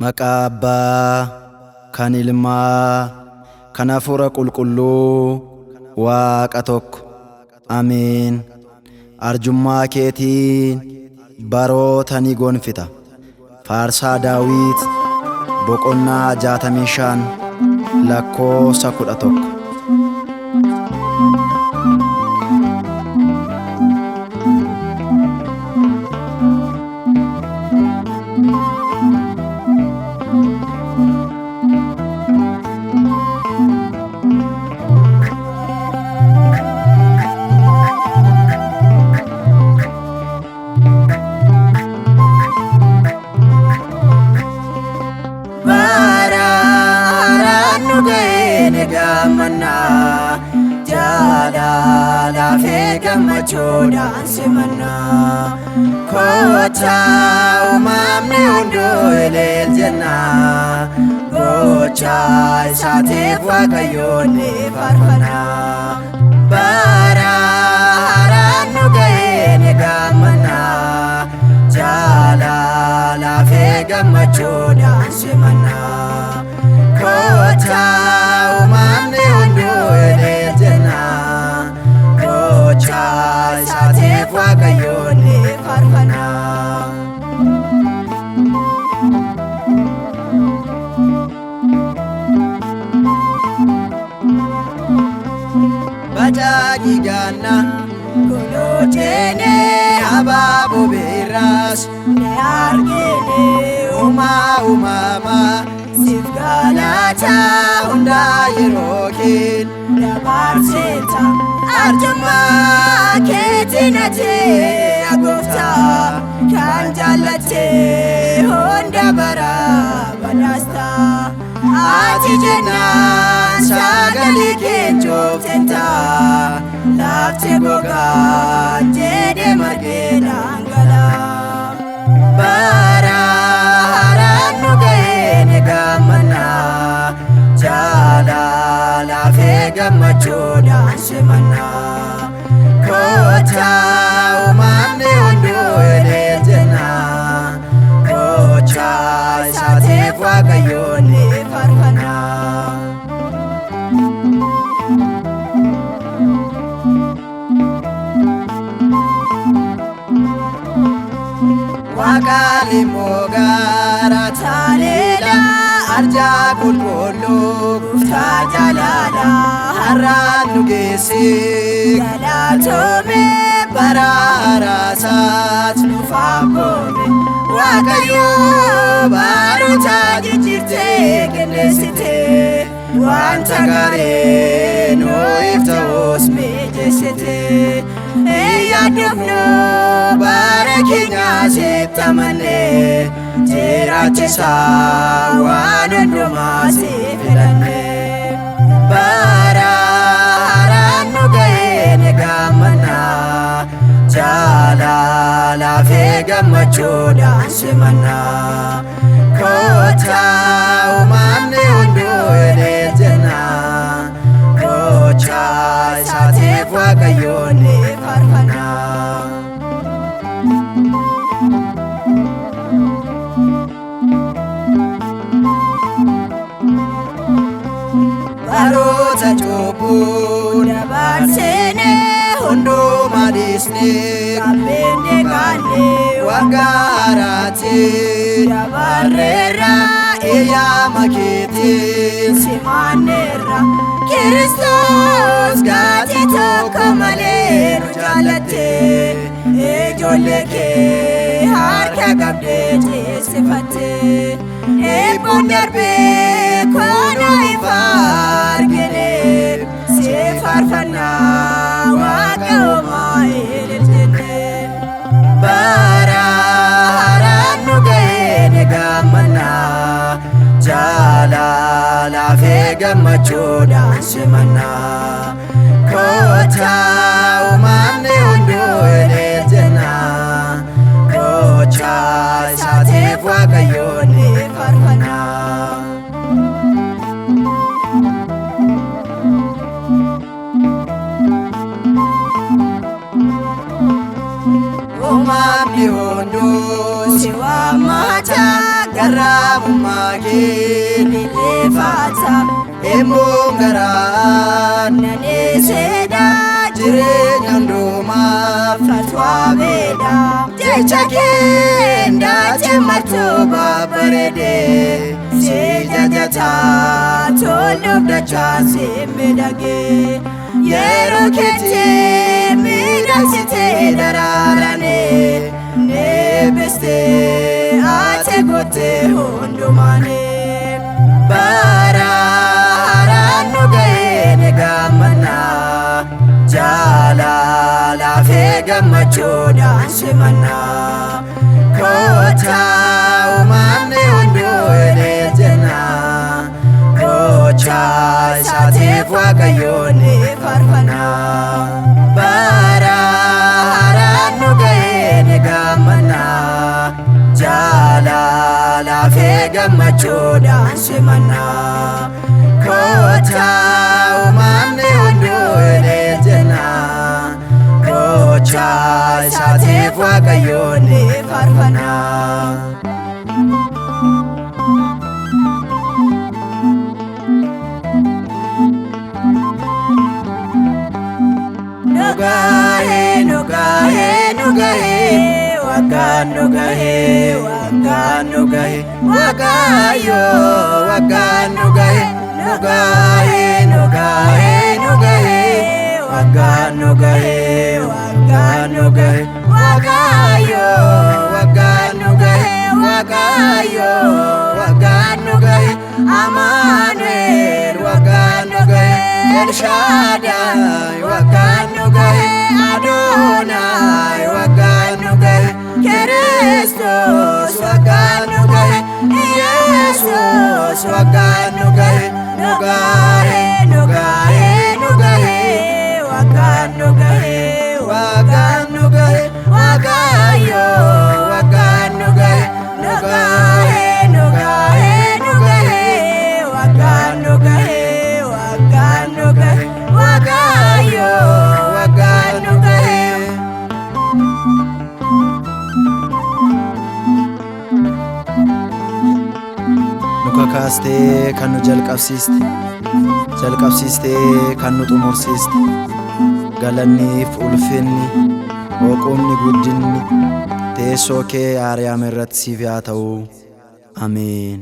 Maqaa Abbaa, kan Ilmaa, kan Hafuura Qulqulluu, Waaqa tokko. Ameen. Arjummaa keetiin baroota ni gonfita. Faarsaa Daawit boqonnaa 65 lakkoofsa 11. Jaalala fi gammachuudhaan simanna. Kottaa uumamni hunduu ililchinna. Gocha isaatiif Waaqayyoon ni faarfanna. Bara haaraan nu ga'e ni gammanna. Jaalala fi gammachuudhaan simanna. Kottaa uumamni hunduu ililchinna. Gocha isaatiif Waaqayyoon ni faarfanna. Bajaajii ganna golooteene abaaboo birraas ni argine. Uumama siif galata hundaa yeroo keen dabarsita. Arjummaa keetiin ati Gooftaa kan jaallatte hunda bara badhaasta. Ati jennaan sagalee kee cooftenta. Lafti gogaan jedhee margee dhangalaa. Bara haaraan nu ga'e ni gammanna. Jaalala fi gammachuudhaan simanna. Kottaa uumamni hunduu ililchinna. Gocha isaatiif Waaqayyoon ni faarfanna. Waaqni mogaara taaleedha. Arjaa qulqulluu Gooftaa jaalala har'aan nu geesse. Galatoome bara haaraasaas nuuf abboome. Waaqayyoo barootaa jijjiirtee qindeessitee. Wanta gaarii nuuf ta'us mijeessitee. Yaadofnu bara keenyaa sitti amannee. Jiraachisaa waan hundumaa siif filannee. Bara haaraan nu ga'e ni gammanna. Jaalala fi gammachuudhaan simanna. Kottaa uumamni hunduu ililchinna. Gocha isaatiif Waaqayyoon ni faarfanna. Baroota cubbuu dabarsine hundumaa dhiisne. Qabeenya gaanne waggaa haaraatti dabarreerra. Eeyyaama keetiin simanneerra. Kiristoos gatii tokko malee nu jaallatte. Ijoollee kee harka qabdee teessifatte. Eebboon darbee koona ifa argine. Siif faarfanna Waaqa uumaa ililchine. Bara haaraan nu ga'e ni gammanna. Jaalala fi gammachuudhaan simanna. Kottaa uumamni hunduu ililchinna. Gocha isaatiif Waaqayyoon ni faarfanna. Uumamni hunduu si waammata. Garaabu magini Lefata emongaran Nane seda jirenya ndoma Fatwa beda jecha kenda chematu babarede Sejajata Tolo dacha semedage Yero kete Midasite dararane Nebeste Ate gote hondumane bararanu gaene gamana Jala la fega machoda semana kota umane ondo elejena Kocha sate fagayone farfana bararanu gaene gamana Jala la fega machoda semana kota umane ondo elejena Kocha sate fagayone farfana Nugahe, nugahe, nugahe, wakan nugahe, wakan nugahe, wagayo, wakan nugahe, nugahe, nugahe, nugahe, wakan nugahe, wakan nugahe, wagayo, wakan nugahe, wagayo, wakan nugahe, Amanuel, wakan nugahe, El Shaddai, wakan nugahe, Adonai, wakan nugahe, Kristus, wakan nugahe, Jesus, wakan nugahe, nugahe, nugahe, nugahe, wakan nugahe, wakan nugahe, wagayo, wakan nugahe, nugahe, nugahe, nugahe, wakan nugahe, wakan nugahe, wagayo, wakan nugahe. nukakaaste kan nu jalqabsiiste kan nu xumursiiste galanniif ulfinni oqumni guddinni teessoo kee aariyaam irratti siif haa ta'u ameen.